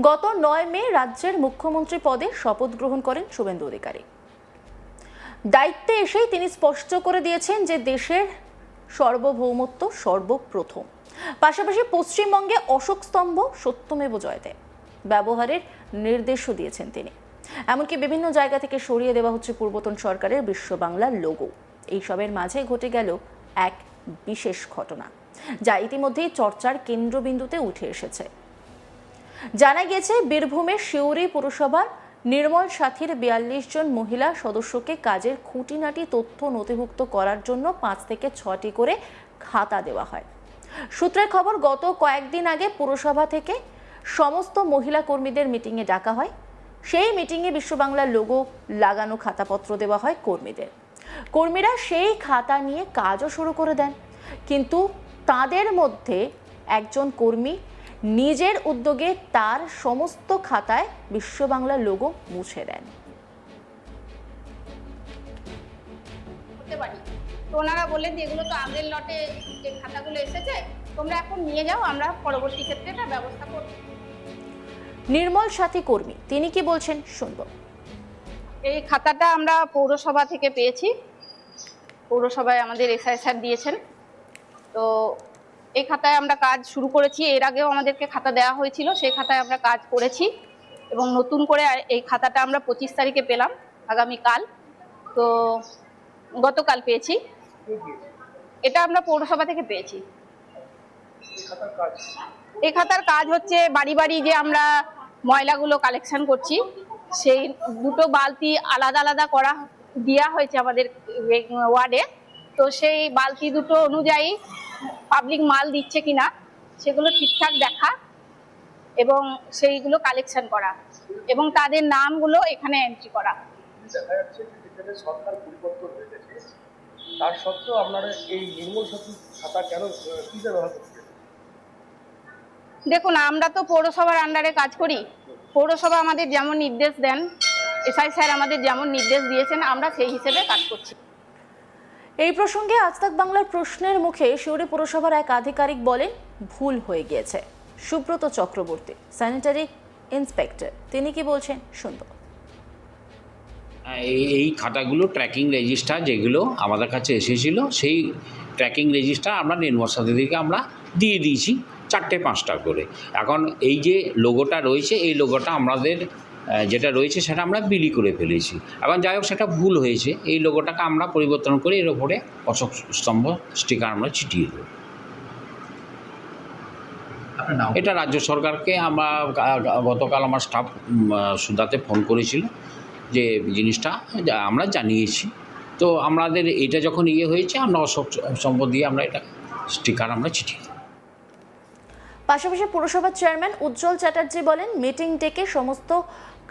গত ৯ মে রাজ্যের মুখ্যমন্ত্রী পদে শপথ গ্রহণ করেন শুভেন্দু অধিকারী। দায়িত্বে এসেই তিনি স্পষ্ট করে দিয়েছেন যে দেশের সার্বভৌমত্ব সর্বপ্রথম। পাশাপাশি পশ্চিমবঙ্গে অশোক স্তম্ভ সত্যমেব জয়তে ব্যবহারের নির্দেশও দিয়েছেন তিনি। এমনকি বিভিন্ন জায়গা থেকে সরিয়ে দেওয়া হচ্ছে পূর্বতন সরকারের বিশ্ব বাংলার লোগো। এইসবের মাঝে ঘটে গেল এক বিশেষ ঘটনা, যা ইতিমধ্যেই চর্চার কেন্দ্রবিন্দুতে উঠে এসেছে। জানা গেছে, বীরভূমের সিউড়ি পুরসভার নির্মল সাথীর ৪২ জন মহিলা সদস্যকে কাজের খুঁটিনাটি তথ্য নথিভুক্ত করার জন্য ৫ থেকে ৬টি করে খাতা দেওয়া হয়। সূত্রের খবর, গত কয়েকদিন আগে পুরসভা থেকে সমস্ত মহিলা কর্মীদের মিটিংয়ে ডাকা হয়। সেই মিটিংয়ে বিশ্ব বাংলার লোগো লাগানো খাতাপত্র দেওয়া হয় কর্মীদের। কর্মীরা সেই খাতা নিয়ে কাজও শুরু করে দেন, কিন্তু তাদের মধ্যে একজন কর্মী নিজের উদ্যোগে তার সমস্ত খাতায় বিশ্ব বাংলার লোগো মুছে দেন। তো ওনারা বললেন যে এগুলো তো আগের লটে যে খাতাগুলো এসেছে, তোমরা এখন নিয়ে যাও, আমরা পরবর্তী ক্ষেত্রে এটা ব্যবস্থা করব। নির্মল সাথী কর্মী তিনি কি বলছেন শুনবো। এই খাতাটা আমরা পৌরসভা থেকে পেয়েছি। পৌরসভায় আমাদের এসআই স্যার দিয়েছেন। তো এই খাতায় আমরা কাজ শুরু করেছি। এর আগেও আমাদেরকে খাতা দেওয়া হয়েছিল, সেই খাতায় আমরা কাজ করেছি এবং নতুন করে এই খাতাটা আমরা ২৫ তারিখে পেলাম, আগামীকাল। তো গতকাল পেয়েছি। এটা আমরা পৌরসভা থেকে পেয়েছি। এই খাতার কাজ হচ্ছে বাড়ি বাড়ি যে আমরা ময়লাগুলো কালেকশন করছি, সেই দুটো বালতি আলাদা আলাদা করা দেওয়া হয়েছে আমাদের ওয়ার্ডে। তো সেই বালতি দুটো অনুযায়ী পাবলিক মাল দিচ্ছে কিনা সেগুলো ঠিকঠাক দেখা এবং সেইগুলো কালেকশন করা এবং তাদের নামগুলো এখানে এন্ট্রি করা। দেখা যাচ্ছে যে যেখানে সরকার পরিবর্তন হয়ে গেছে, তার সত্ত্বেও আপনারা এই নির্মল সাথী খাতা কেন কি ব্যবহার করছেন? দেখুন, আমরা তো পৌরসভার আন্ডারে কাজ করি। পৌরসভা আমাদের যেমন নির্দেশ দেন, এসআই স্যার আমাদের যেমন নির্দেশ দিয়েছেন, আমরা সেই হিসেবে কাজ করছি। এই প্রসঙ্গে আজ তাক বাংলার প্রশ্নের মুখে সিউড়ি পুরসভার এক আধিকারিক বলেন, ভুল হয়ে গিয়েছে। সুব্রত চক্রবর্তী স্যানিটারি ইন্সপেক্টর, তিনি কি বলছেন শুনবো। এই খাতাগুলো ট্র্যাকিং রেজিস্টার যেগুলো আমাদের কাছে এসেছিল, সেই ট্র্যাকিং রেজিস্টার আমরা নির্মল সাথীদেরকে আমরা দিয়ে দিয়েছি ৪টে-৫টা করে। এখন এই যে লোগোটা রয়েছে, এই লোগোটা আমাদের যেটা রয়েছে সেটা আমরা বিলি করে ফেলেছি। এখন যাই হোক, সেটা ভুল হয়েছে। এই লোগোটাকে আমরা পরিবর্তন করে এর ওপরে অশোক স্তম্ভ স্টিকার আমরা ছিটিয়ে দেবো। এটা রাজ্য সরকারকে আমরা গতকাল আমার স্টাফ সুদাতে ফোন করেছিল, যে জিনিসটা আমরা জানিয়েছি। তো আমাদের এটা যখন হয়েছে, আমরা অশোক স্তম্ভ দিয়ে আমরা এটা স্টিকার আমরা ছিটিয়ে দিই। পাশাপাশি পুরসভার চেয়ারম্যান উজ্জ্বল চ্যাটার্জি বলেন, মিটিং ডেকে সমস্ত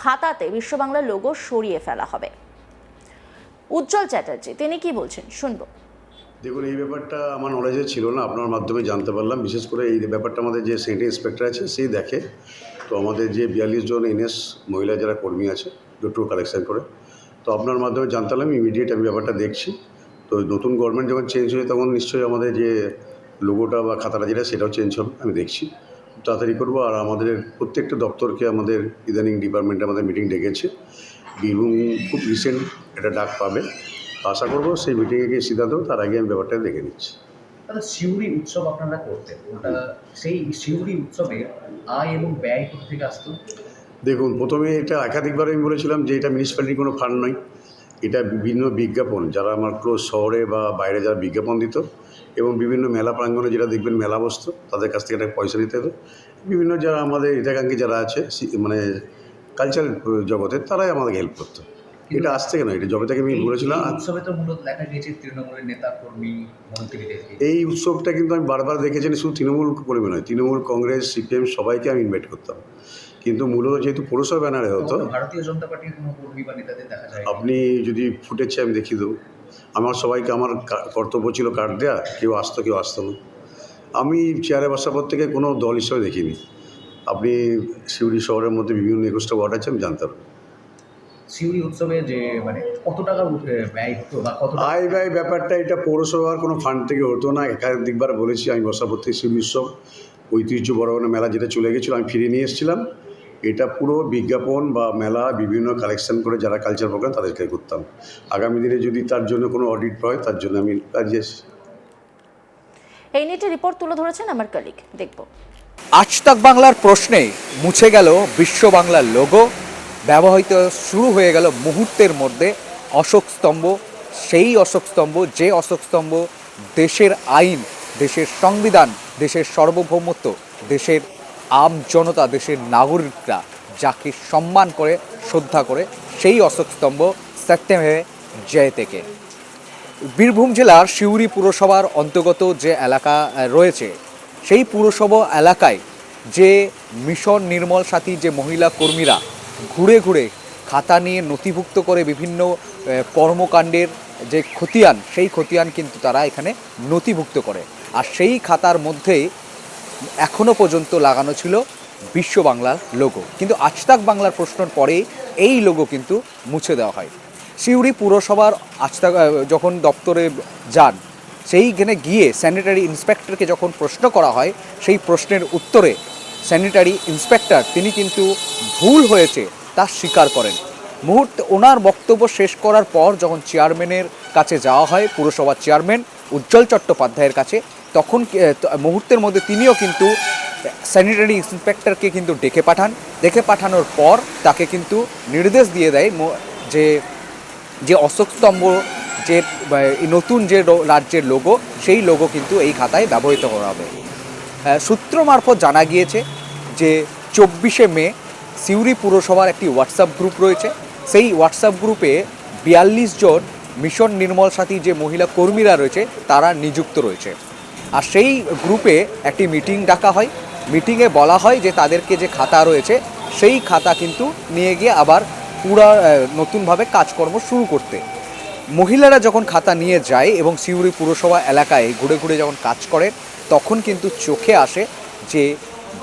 খাতাতে বিশ্ব বাংলার লোগো সরিয়ে ফেলা হবে। উজ্জ্বল চ্যাটার্জি তিনি কি বলছেন শুনবো। দেখুন, এই ব্যাপারটা আমার নলেজে ছিল না, আপনার মাধ্যমে জানতে পারলাম। বিশেষ করে এই ব্যাপারটা আমাদের যে স্যানিটারি ইন্সপেক্টর আছে সেই দেখে। তো আমাদের যে ৪২ জন এনএস মহিলা যারা কর্মী আছে দুটো কালেকশন করে, তো আপনার মাধ্যমে জানতে পারলাম। ইমিডিয়েট আমি ব্যাপারটা দেখছি। তো নতুন গভর্নমেন্ট যখন চেঞ্জ হয়ে তখন নিশ্চয়ই আমাদের যে লোগোটা বা খাতাটা যেটা সেটাও চেঞ্জ হবে, আমি দেখছি। তাড়াতাড়ি করবো। আর আমাদের প্রত্যেকটা দপ্তরকে আমাদের ইদানিং ডিপার্টমেন্টে আমাদের মিটিং ডেকেছে। বীরভূম খুব রিসেন্ট একটা ডাক পাবে, আশা করবো সেই মিটিংয়ে গিয়ে সিদ্ধান্ত হবে। তার আগে আমি ব্যাপারটা দেখে নিচ্ছি। সিউড়ি উৎসব আপনারা করতেন, ওটা সেই সিউড়ি উৎসবে আয় এবং ব্যয় কোথা থেকে আসতো? দেখুন, প্রথমে এটা একাধিকবার আমি বলেছিলাম যে এটা মিউনিসিপ্যালিটির কোনো ফান্ড নয়। এটা বিভিন্ন বিজ্ঞাপন, যারা আমার ক্লোজ শহরে বা বাইরে যারা বিজ্ঞাপন দিত এবং বিভিন্ন মেলা প্রাঙ্গণে যেটা দেখবেন মেলা বসতো, তাদের কাছ থেকে একটা পয়সা নিতে হতো। বিভিন্ন যারা আমাদের হিতাকাঙ্ক্ষী যারা আছে মানে কালচারাল জগতের, তারাই আমাদেরকে হেল্প করতো। এটা আসছে কেন, এটা জবে থেকে আমি বলেছিলাম। উৎসবে তো মূলত দেখা গিয়েছে তৃণমূলের নেতা কর্মী মন্ত্রীদেরকে। এই উৎসবটা কিন্তু আমি বারবার দেখেছি, শুধু তৃণমূল কর্মী নয়, তৃণমূল, কংগ্রেস, সিপিএম সবাইকে আমি ইনভাইট করতাম। কিন্তু মূলত যেহেতু পৌরসভা ব্যানারে হতো, ভারতীয় জনতা পার্টির কোনো কর্মী বা নেতাদের দেখা যায়। আপনি যদি ফুটেছে আমি দেখিয়ে দেবো। আমার সবাইকে আমার কর্তব্য ছিল কার্ড দেওয়া, কেউ আসতো কেউ আসতো না। আমি চেয়ারে বসার পর থেকে কোনো দল হিসেবে দেখিনি। আপনি সিউড়ি শহরের মধ্যে বিভিন্ন ২১টা ওয়ার্ড আছে, আমি জানতাম। সিউড়ি উৎসবে যে মানে কত টাকা ব্যয় হতো বা কত আয় ব্যয় ব্যাপারটা এটা পৌরসভার কোনো ফান্ড থেকে হতো না। একাধিকবার বলেছি আমি বসার পর থেকে সিউড়ি উৎসব ঐতিহ্য বড় মেলা যেটা চলে গেছিলো আমি ফিরিয়ে নিয়ে এসেছিলাম। এটা পুরো বিজ্ঞাপন বা মেলা বিভিন্ন কালেকশন করে যারা কালচার প্রোগ্রাম তাদেরকে করতাম। আগামী দিনে যদি তার জন্য কোনো অডিট হয় তার জন্য আমি কাজে এসেছি। এই নিয়ে একটি রিপোর্ট তুলে ধরেছেন আমার কলিগ, দেখব। আজ তাক বাংলার প্রশ্নে মুছে গেল বিশ্ব বাংলার লোগো, ব্যবহৃত শুরু হয়ে গেল মুহূর্তের মধ্যে অশোক স্তম্ভ। সেই অশোক স্তম্ভ, যে অশোক স্তম্ভ দেশের আইন, দেশের সংবিধান, দেশের সার্বভৌমত্ব, দেশের আম জনতা, দেশের নাগরিকরা যাকে সম্মান করে, শ্রদ্ধা করে, সেই অশোক স্তম্ভ সত্যম হে জয় থেকে। বীরভূম জেলার সিউড়ি পুরসভার অন্তর্গত যে এলাকা রয়েছে, সেই পুরসভা এলাকায় যে মিশন নির্মল সাথী যে মহিলা কর্মীরা ঘুরে ঘুরে খাতা নিয়ে নথিভুক্ত করে বিভিন্ন কর্মকাণ্ডের যে খতিয়ান, সেই খতিয়ান কিন্তু তারা এখানে নথিভুক্ত করে। আর সেই খাতার মধ্যেই এখনও পর্যন্ত লাগানো ছিল বিশ্ব বাংলার লোগো, কিন্তু আজ তাক বাংলার প্রশ্নের পরেই এই লোগো কিন্তু মুছে দেওয়া হয়। সিউড়ি পুরসভার আজ তাক যখন দপ্তরে যান, সেইখানে গিয়ে স্যানিটারি ইন্সপেক্টরকে যখন প্রশ্ন করা হয়, সেই প্রশ্নের উত্তরে স্যানিটারি ইন্সপেক্টর তিনি কিন্তু ভুল হয়েছে তা স্বীকার করেন। ওনার বক্তব্য শেষ করার পর যখন চেয়ারম্যানের কাছে যাওয়া হয়, পুরসভার চেয়ারম্যান উজ্জ্বল চট্টোপাধ্যায়ের কাছে, তখন মুহূর্তের মধ্যে তিনিও কিন্তু স্যানিটারি ইন্সপেক্টরকে কিন্তু ডেকে পাঠানোর পর তাকে কিন্তু নির্দেশ দিয়ে দেয় যে অশোক স্তম্ভ, যে নতুন যে রাজ্যের লোগো, সেই লোগো কিন্তু এই খাতায় ব্যবহৃত করা হবে। সূত্র মারফত জানা গিয়েছে যে 24শে মে সিউড়ি পুরসভার একটি হোয়াটসঅ্যাপ গ্রুপ রয়েছে। সেই হোয়াটসঅ্যাপ গ্রুপে 42 জন মিশন নির্মল সাথী যে মহিলা কর্মীরা রয়েছে তারা নিযুক্ত রয়েছে। আর সেই গ্রুপে একটি মিটিং ডাকা হয়। মিটিংয়ে বলা হয় যে তাদেরকে যে খাতা রয়েছে সেই খাতা কিন্তু নিয়ে গিয়ে আবার পুরা নতুনভাবে কাজকর্ম শুরু করতে। মহিলারা যখন খাতা নিয়ে যায় এবং সিউড়ি পুরসভা এলাকায় ঘুরে ঘুরে যখন কাজ করে, তখন কিন্তু চোখে আসে যে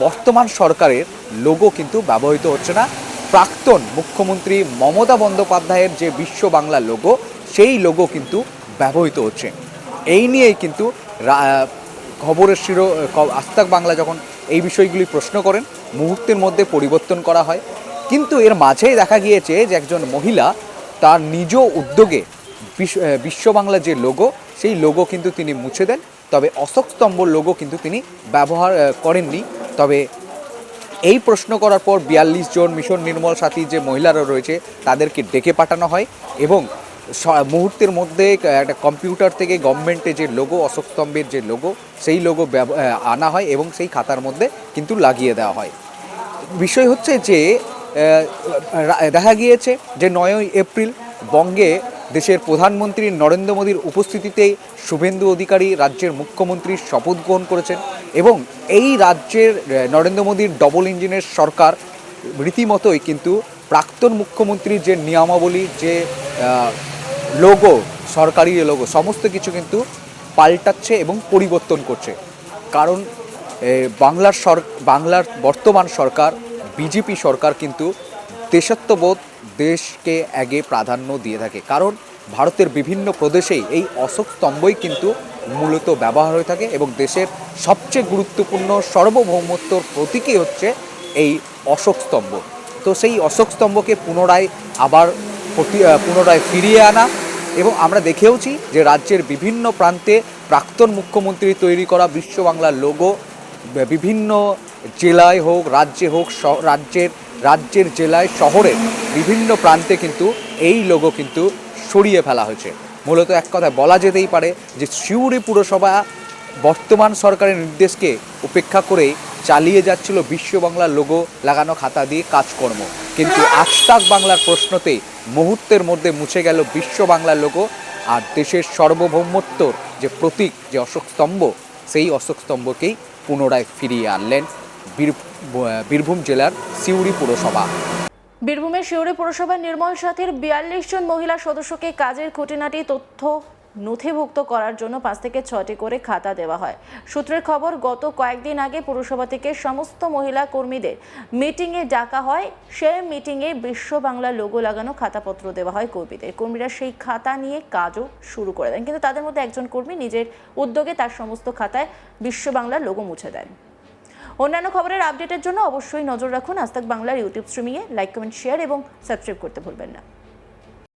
বর্তমান সরকারের লোগো কিন্তু ব্যবহৃত হচ্ছে না। প্রাক্তন মুখ্যমন্ত্রী মমতা বন্দ্যোপাধ্যায়ের যে বিশ্ব বাংলা লোগো, সেই লোগো কিন্তু ব্যবহৃত হচ্ছে। এই নিয়েই কিন্তু খবরের আজ তাক বাংলা যখন এই বিষয়গুলি প্রশ্ন করেন, মুহূর্তের মধ্যে পরিবর্তন করা হয়। কিন্তু এর মাঝেই দেখা গিয়েছে যে একজন মহিলা তার নিজ উদ্যোগে বিশ্ব বাংলা যে লোগো, সেই লোগো কিন্তু তিনি মুছে দেন। তবে অশোক স্তম্ভর লোগো কিন্তু তিনি ব্যবহার করেননি। তবে এই প্রশ্ন করার পর 42 জন মিশন নির্মল সাথী যে মহিলারা রয়েছে তাদেরকে ডেকে পাঠানো হয় এবং মুহূর্তের মধ্যে একটা কম্পিউটার থেকে গভর্নমেন্টের যে লোগো, অশোক স্তম্ভের যে লোগো, সেই লোগো আনা হয় এবং সেই খাতার মধ্যে কিন্তু লাগিয়ে দেওয়া হয়। বিষয় হচ্ছে যে দেখা গিয়েছে যে 9ই এপ্রিল বঙ্গে দেশের প্রধানমন্ত্রী নরেন্দ্র মোদীর উপস্থিতিতে শুভেন্দু অধিকারী রাজ্যের মুখ্যমন্ত্রীর শপথ গ্রহণ করেছেন এবং এই রাজ্যের নরেন্দ্র মোদীর ডবল ইঞ্জিনের সরকার রীতিমতোই কিন্তু প্রাক্তন মুখ্যমন্ত্রীর যে নিয়মাবলী, যে লোগো, সরকারি লোগো, সমস্ত কিছু কিন্তু পাল্টাচ্ছে এবং পরিবর্তন করছে। কারণ বাংলার বর্তমান সরকার, বিজেপি সরকার কিন্তু দেশাত্মবোধ, দেশকে আগে প্রাধান্য দিয়ে থাকে। কারণ ভারতের বিভিন্ন প্রদেশেই এই অশোক স্তম্ভই কিন্তু মূলত ব্যবহার হয়ে থাকে এবং দেশের সবচেয়ে গুরুত্বপূর্ণ সার্বভৌমত্বর প্রতীকই হচ্ছে এই অশোক স্তম্ভ। তো সেই অশোক স্তম্ভকে পুনরায় ফিরিয়ে আনা, এবং আমরা দেখেওছি যে রাজ্যের বিভিন্ন প্রান্তে প্রাক্তন মুখ্যমন্ত্রী তৈরি করা বিশ্ব বাংলার লোগো বিভিন্ন জেলায় হোক, রাজ্যে হোক, রাজ্যের জেলায়, শহরের বিভিন্ন প্রান্তে কিন্তু এই লোগো কিন্তু সরিয়ে ফেলা হয়েছে। মূলত এক কথায় বলা যেতেই পারে যে সিউড়ি পুরসভা বর্তমান সরকারের নির্দেশকে উপেক্ষা করেই চালিয়ে যাচ্ছিল বিশ্ব বাংলার লোগো লাগানো খাতা দিয়ে কাজকর্ম। কিন্তু আজ তাক বাংলার প্রশ্নতে মুহূর্তের মধ্যে মুছে গেল বিশ্ব বাংলার লোগো, আর দেশের সার্বভৌমত্বর যে প্রতীক, যে অশোক স্তম্ভ, সেই অশোক স্তম্ভকেই পুনরায় ফিরিয়ে আনলেন বীরভূম জেলার সিউড়ি পুরসভা। বীরভূমের সিউড়ি পুরসভার নির্মল সাথীর 42 জন মহিলা সদস্যকে কাজের খুঁটিনাটি তথ্য নথিভুক্ত করার জন্য 5 থেকে 6টি করে খাতা দেওয়া হয়। সূত্রের খবর, গত কয়েকদিন আগে পুরসভা থেকে সমস্ত মহিলা কর্মীদের মিটিংয়ে ডাকা হয়। সেই মিটিংয়ে বিশ্ব বাংলা লোগো লাগানো খাতাপত্র দেওয়া হয় কর্মীদের। কর্মীরা সেই খাতা নিয়ে কাজও শুরু করে দেন, কিন্তু তাদের মধ্যে একজন কর্মী নিজের উদ্যোগে তার সমস্ত খাতায় বিশ্ব বাংলার লোগো মুছে দেন। অন্যান্য খবরের আপডেটের জন্য অবশ্যই নজর রাখুন আজ তাক বাংলার ইউটিউব স্ট্রিমিংয়ে। লাইক, কমেন্ট, শেয়ার এবং সাবস্ক্রাইব করতে ভুলবেন না।